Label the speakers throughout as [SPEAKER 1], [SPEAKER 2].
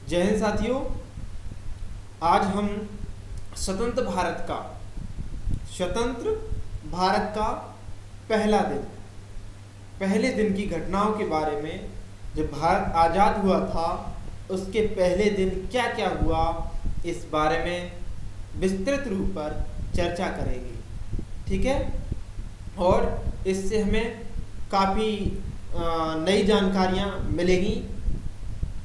[SPEAKER 1] जय हिंद साथियों। आज हम स्वतंत्र भारत का पहले दिन की घटनाओं के बारे में, जब भारत आज़ाद हुआ था उसके पहले दिन क्या क्या हुआ, इस बारे में विस्तृत रूप पर चर्चा करेंगे। ठीक है, और इससे हमें काफ़ी नई जानकारियाँ मिलेंगी।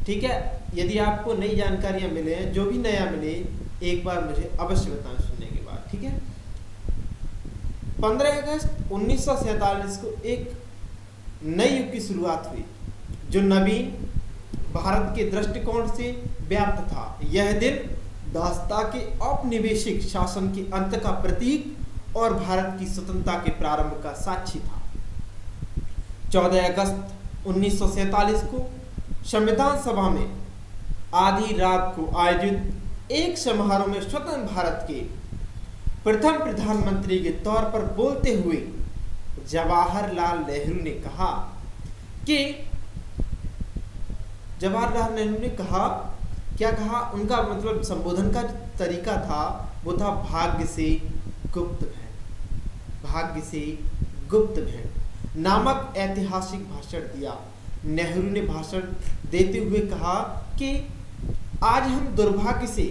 [SPEAKER 1] ठीक है, यदि आपको नई जानकारियाँ मिले, जो भी नया मिले, एक बार मुझे अवश्य बताएं सुनने के बाद। ठीक है, 15 अगस्त 1947 को एक नए युग की शुरुआत हुई, जो नवीन भारत के दृष्टिकोण से व्याप्त था। यह दिन दासता के औपनिवेशिक शासन के अंत का प्रतीक और भारत की स्वतंत्रता के प्रारंभ का साक्षी था। 14 अगस्त 1947 को संविधान सभा में आधी रात को आयोजित एक समारोह में स्वतंत्र भारत के प्रथम प्रधानमंत्री के तौर पर बोलते हुए जवाहरलाल नेहरू ने कहा क्या कहा, उनका मतलब संबोधन का तरीका था, वो था भाग्य से गुप्त भेंट नामक ऐतिहासिक भाषण दिया। नेहरू ने भाषण देते हुए कहा कि आज हम दुर्भाग्य से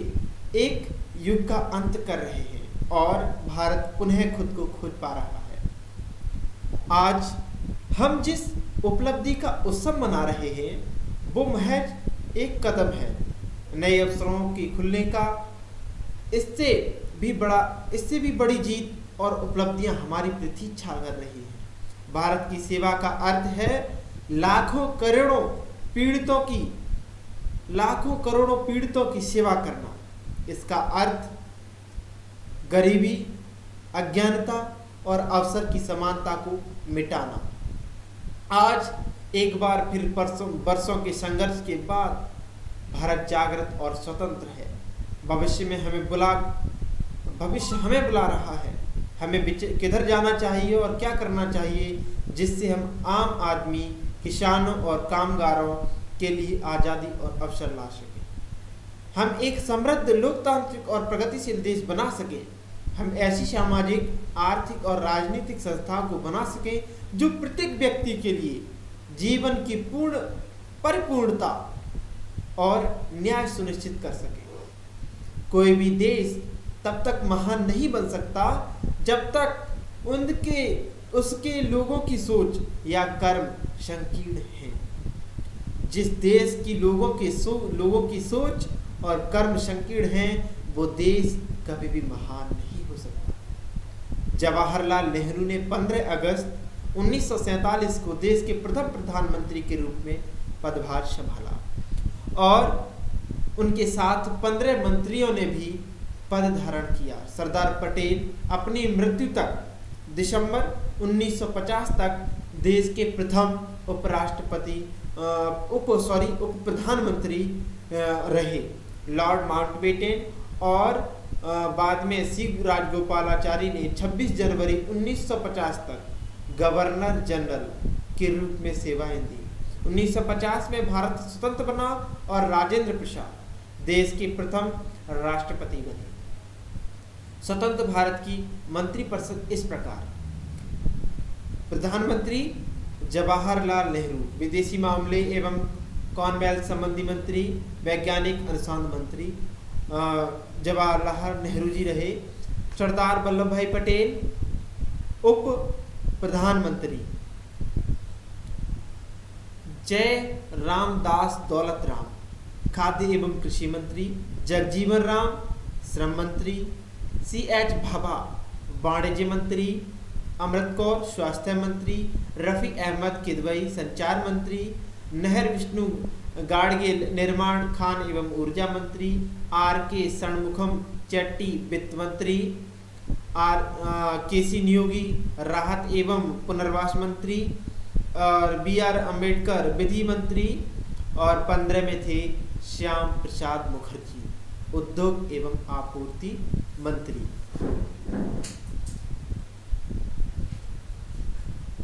[SPEAKER 1] एक युग का अंत कर रहे हैं और भारत पुनः खुद को खोज पा रहा है। आज हम जिस उपलब्धि का उत्सव मना रहे हैं वो महज एक कदम है नए अवसरों के खुलने का। इससे भी बड़ी जीत और उपलब्धियां हमारी प्रतीक्षा कर रही हैं। भारत की सेवा का अर्थ है लाखों करोड़ों पीड़ितों की सेवा करना। इसका अर्थ गरीबी, अज्ञानता और अवसर की समानता को मिटाना। आज एक बार फिर वर्षों के संघर्ष के बाद भारत जागृत और स्वतंत्र है। भविष्य हमें बुला रहा है। हमें किधर जाना चाहिए और क्या करना चाहिए, जिससे हम आम आदमी, किसानों और कामगारों के लिए आज़ादी और अवसर ला सकें। हम एक समृद्ध, लोकतांत्रिक और प्रगतिशील देश बना सकें। हम ऐसी सामाजिक, आर्थिक और राजनीतिक संस्थाओं को बना सकें जो प्रत्येक व्यक्ति के लिए जीवन की परिपूर्णता और न्याय सुनिश्चित कर सके। कोई भी देश तब तक महान नहीं बन सकता जब तक उसके लोगों की सोच या कर्म संकीर्ण है। जिस देश की लोगों की सोच और कर्म संकीर्ण हैं, वो देश कभी भी महान नहीं हो सकता। जवाहरलाल नेहरू ने 15 अगस्त 1947 को देश के प्रथम प्रधानमंत्री के रूप में पदभार संभाला और उनके साथ 15 मंत्रियों ने भी पद धारण किया। सरदार पटेल अपनी मृत्यु तक दिसंबर 1950 तक देश के प्रथम उप प्रधानमंत्री रहे। लॉर्ड माउंटबेटन और बाद में सी राजगोपालाचारी ने 26 जनवरी 1950 तक गवर्नर जनरल के रूप में सेवाएं दी। 1950 में भारत स्वतंत्र बना और राजेंद्र प्रसाद देश के प्रथम राष्ट्रपति बने। स्वतंत्र भारत की मंत्रिपरिषद इस प्रकार: प्रधानमंत्री जवाहरलाल नेहरू, विदेशी मामले एवं कॉमनवेल्थ संबंधी मंत्री, वैज्ञानिक अनुसंधान मंत्री जवाहरलाल नेहरू जी रहे। सरदार वल्लभ भाई पटेल उप प्रधानमंत्री, जय रामदास दौलत राम खाद्य एवं कृषि मंत्री, जगजीवन राम श्रम मंत्री, CH भाभा वाणिज्य मंत्री, अमृत कौर स्वास्थ्य मंत्री, रफ़ी अहमद किदवई संचार मंत्री, नहर विष्णु गाडगे निर्माण, खान एवं ऊर्जा मंत्री, RK षणमुखम चेट्टी वित्त मंत्री, KC नियोगी राहत एवं पुनर्वास मंत्री और BR अम्बेडकर विधि मंत्री और 15 में थे श्याम प्रसाद मुखर्जी उद्योग एवं आपूर्ति मंत्री।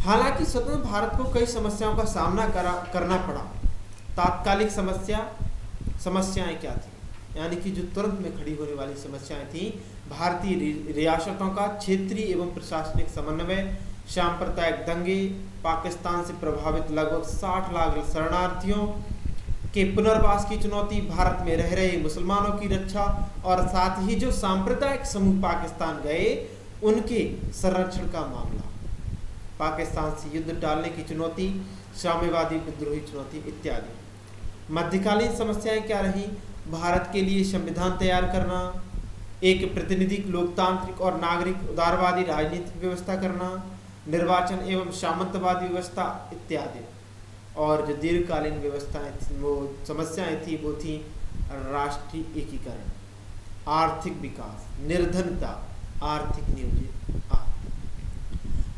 [SPEAKER 1] हालांकि स्वतंत्र भारत को कई समस्याओं का सामना करना पड़ा। तात्कालिक समस्या समस्याएं क्या थी, यानी कि जो तुरंत में खड़ी होने वाली समस्याएं थी। भारतीय रियासतों का क्षेत्रीय एवं प्रशासनिक समन्वय, सांप्रदायिक दंगे, पाकिस्तान से प्रभावित लगभग 60 लाख शरणार्थियों के पुनर्वास की चुनौती, भारत में रह रहे मुसलमानों की रक्षा और साथ ही जो सांप्रदायिक समूह पाकिस्तान गए उनके संरक्षण का मामला, पाकिस्तान से युद्ध टालने की चुनौती, साम्यवादी विद्रोही चुनौती इत्यादि। मध्यकालीन समस्याएं क्या रही? भारत के लिए संविधान तैयार करना, एक प्रतिनिधिक लोकतांत्रिक और नागरिक उदारवादी राजनीतिक व्यवस्था करना, निर्वाचन एवं सामंतवादी व्यवस्था इत्यादि। और जो दीर्घकालीन व्यवस्थाएं वो समस्याएं थी वो थी राष्ट्रीय एकीकरण, आर्थिक विकास, निर्धनता, आर्थिक नियोजित।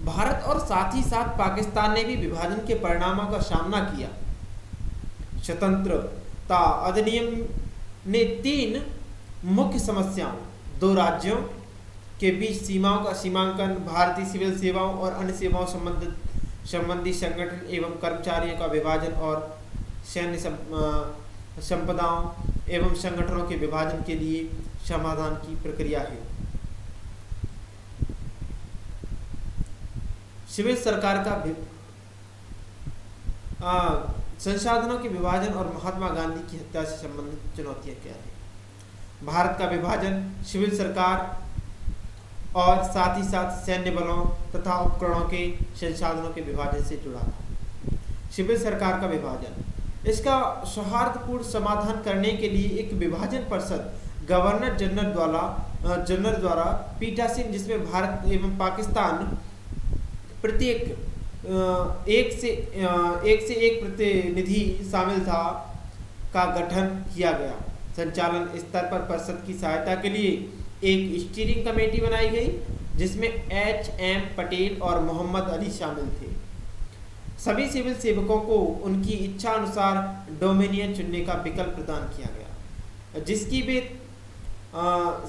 [SPEAKER 1] भारत और साथ ही साथ पाकिस्तान ने भी विभाजन के परिणामों का सामना किया। स्वतंत्रता अधिनियम ने 3 मुख्य समस्याओं, 2 राज्यों के बीच सीमाओं का सीमांकन, भारतीय सिविल सेवाओं और अन्य सेवाओं संबंधी संगठन एवं कर्मचारियों का विभाजन और सैन्य संपदाओं एवं संगठनों के विभाजन के लिए समाधान की प्रक्रिया है। सिविल सरकार का संसाधनों के विभाजन और महात्मा गांधी की हत्या से संबंधित चुनौतियां क्या है? भारत का विभाजन सिविल सरकार और साथ ही साथ सैन्य बलों तथा उपकरणों के संसाधनों के विभाजन से जुड़ा था। सिविल सरकार का विभाजन, इसका सौहार्दपूर्ण समाधान करने के लिए एक विभाजन परिषद गवर्नर जनरल द्वारा पीठासीन, जिसमें भारत एवं पाकिस्तान प्रत्येक एक से एक प्रतिनिधि शामिल था, का गठन किया गया। संचालन स्तर पर परिषद की सहायता के लिए एक स्टीयरिंग कमेटी बनाई गई, जिसमें H.M. पटेल और मोहम्मद अली शामिल थे। सभी सिविल सेवकों को उनकी इच्छा अनुसार डोमिनियन चुनने का विकल्प प्रदान किया गया, जिसकी वे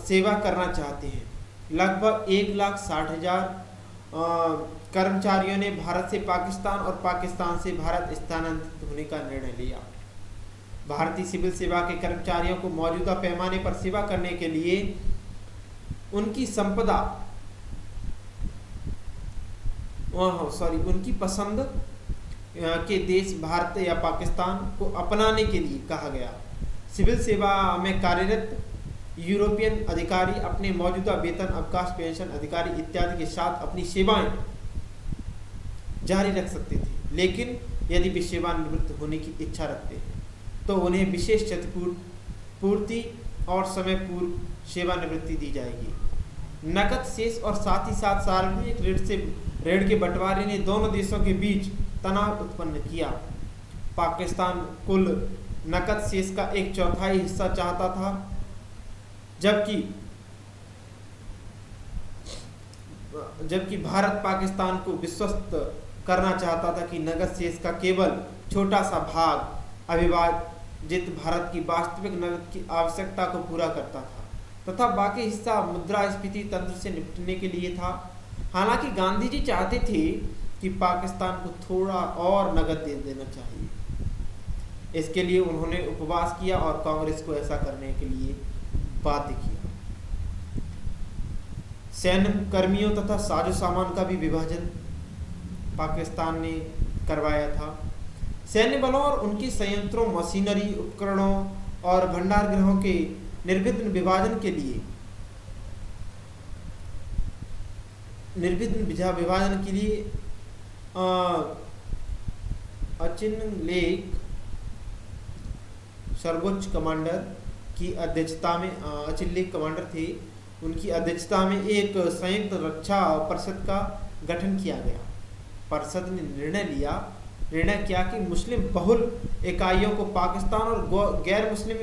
[SPEAKER 1] सेवा करना चाहते हैं। लगभग 1,60,000 कर्मचारियों ने भारत से पाकिस्तान और पाकिस्तान से भारत स्थानांतरित होने का निर्णय लिया। भारतीय सिविल सेवा के कर्मचारियों को मौजूदा पैमाने पर सेवा करने के लिए उनकी संपदा उनकी पसंद के देश भारत या पाकिस्तान को अपनाने के लिए कहा गया। सिविल सेवा में कार्यरत यूरोपियन अधिकारी अपने मौजूदा वेतन, अवकाश, पेंशन अधिकारी इत्यादि के साथ अपनी सेवाएं जारी रख सकते थे, लेकिन यदि वे सेवानिवृत्त होने की इच्छा रखते हैं तो उन्हें विशेष क्षतिपूर्ति और समय पूर्व सेवानिवृत्ति दी जाएगी। नकद शेष और साथ ही साथ सार्वजनिक ऋण के बंटवारे ने दोनों देशों के बीच तनाव उत्पन्न किया। पाकिस्तान कुल नकद शेष का 1/4 हिस्सा चाहता था, जबकि भारत पाकिस्तान को विश्वस्त करना चाहता था कि नकद शेष का केवल छोटा सा भाग अविभाजित भारत की वास्तविक नकद की आवश्यकता को पूरा करता था तथा बाकी हिस्सा मुद्रास्फीति तंत्र से निपटने के लिए था। हालांकि गांधी जी चाहते थे कि पाकिस्तान को थोड़ा और नकद दे देना चाहिए। इसके लिए उन्होंने उपवास किया और कांग्रेस को ऐसा करने के लिए बाध्य किया। सैन्य कर्मियों तथा साजो सामान का भी विभाजन पाकिस्तान ने करवाया था। सैन्य बलों और उनके संयंत्रों, मशीनरी, उपकरणों और भंडार गृहों के निर्विघ्न विभाजन के लिए अचिनलेक सर्वोच्च कमांडर की अध्यक्षता में अचिनलेक कमांडर थे, उनकी अध्यक्षता में एक संयुक्त रक्षा परिषद का गठन किया गया। परिषद ने निर्णय किया कि मुस्लिम बहुल इकाइयों को पाकिस्तान और गैर मुस्लिम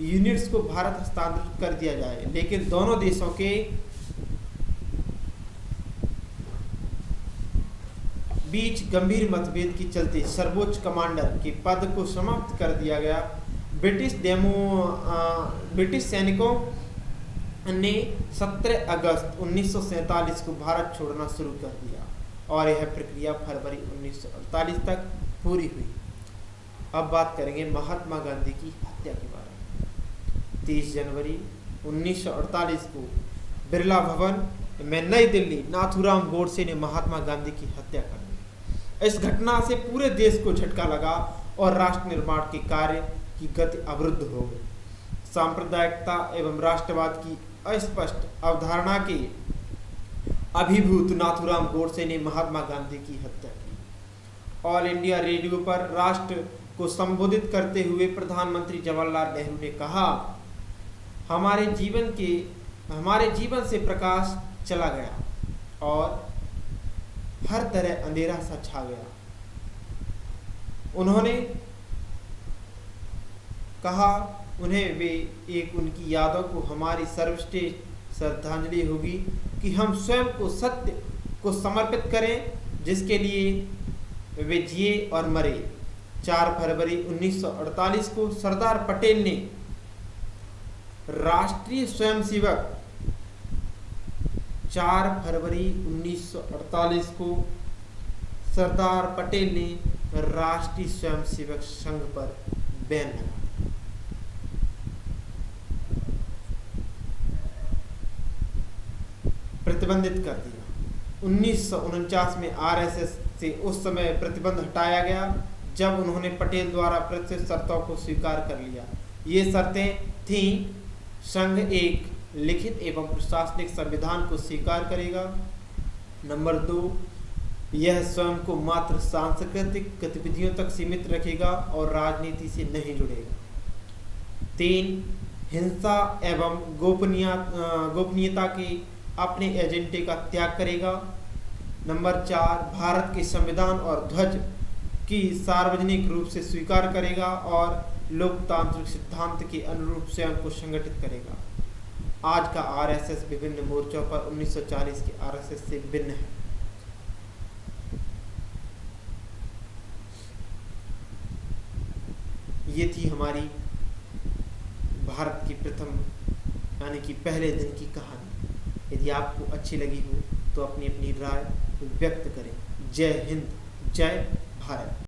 [SPEAKER 1] यूनिट्स को भारत हस्तांतरित कर दिया जाए, लेकिन दोनों देशों के बीच गंभीर मतभेद के चलते सर्वोच्च कमांडर के पद को समाप्त कर दिया गया। ब्रिटिश सैनिकों ने 17 अगस्त 1947 को भारत छोड़ना शुरू कर दिया और यह प्रक्रिया फरवरी 1948 तक पूरी हुई। अब बात करेंगे महात्मा गांधी की हत्या के बारे में। 30 जनवरी 1948 को बिरला भवन में नई दिल्ली नाथूराम गोडसे ने महात्मा गांधी की हत्या कर दी। इस घटना से पूरे देश को झटका लगा और राष्ट्र निर्माण के कार्य की गति अवरुद्ध हो गई। सांप्रदायिकता एवं राष्ट्रवाद की अस्पष्ट अवधारणा के अभिभूत नाथूराम गोडसे ने महात्मा गांधी की हत्या की। ऑल इंडिया रेडियो पर राष्ट्र को संबोधित करते हुए प्रधानमंत्री जवाहरलाल नेहरू ने कहा, हमारे जीवन से प्रकाश चला गया और हर तरह अंधेरा सा छा गया। उन्होंने कहा उन्हें वे एक उनकी यादों को हमारी सर्वश्रेष्ठ श्रद्धांजलि होगी कि हम स्वयं को सत्य को समर्पित करें जिसके लिए वे जिए और मरे। 4 फरवरी 1948 को सरदार पटेल ने राष्ट्रीय स्वयंसेवक 4 फरवरी 1948 को सरदार पटेल ने राष्ट्रीय स्वयंसेवक संघ पर बैन लगाया। प्रतिबंधित कर दिया। 1949 में आरएसएस से उस समय प्रतिबंध हटाया गया जब उन्होंने पटेल द्वारा प्रस्तुत शर्तों को स्वीकार कर लिया। ये शर्तें थीं, संघ एक लिखित एवं प्रशासनिक संविधान को स्वीकार करेगा। नंबर 2, यह स्वयं को मात्र सांस्कृतिक गतिविधियों तक सीमित रखेगा और राजनीति से नहीं जुड़ेगा। 3, हिंसा एवं गोपनीयता के अपने एजेंडे का त्याग करेगा। नंबर 4, भारत के संविधान और ध्वज की सार्वजनिक रूप से स्वीकार करेगा और लोकतांत्रिक सिद्धांत के अनुरूप स्वयं को संगठित करेगा। आज का आरएसएस विभिन्न मोर्चों पर 1940 के आरएसएस से भिन्न है। ये थी हमारी भारत की प्रथम यानी कि पहले दिन की कहानी। यदि आपको अच्छी लगी हो तो अपनी अपनी राय व्यक्त करें। जय हिंद, जय भारत।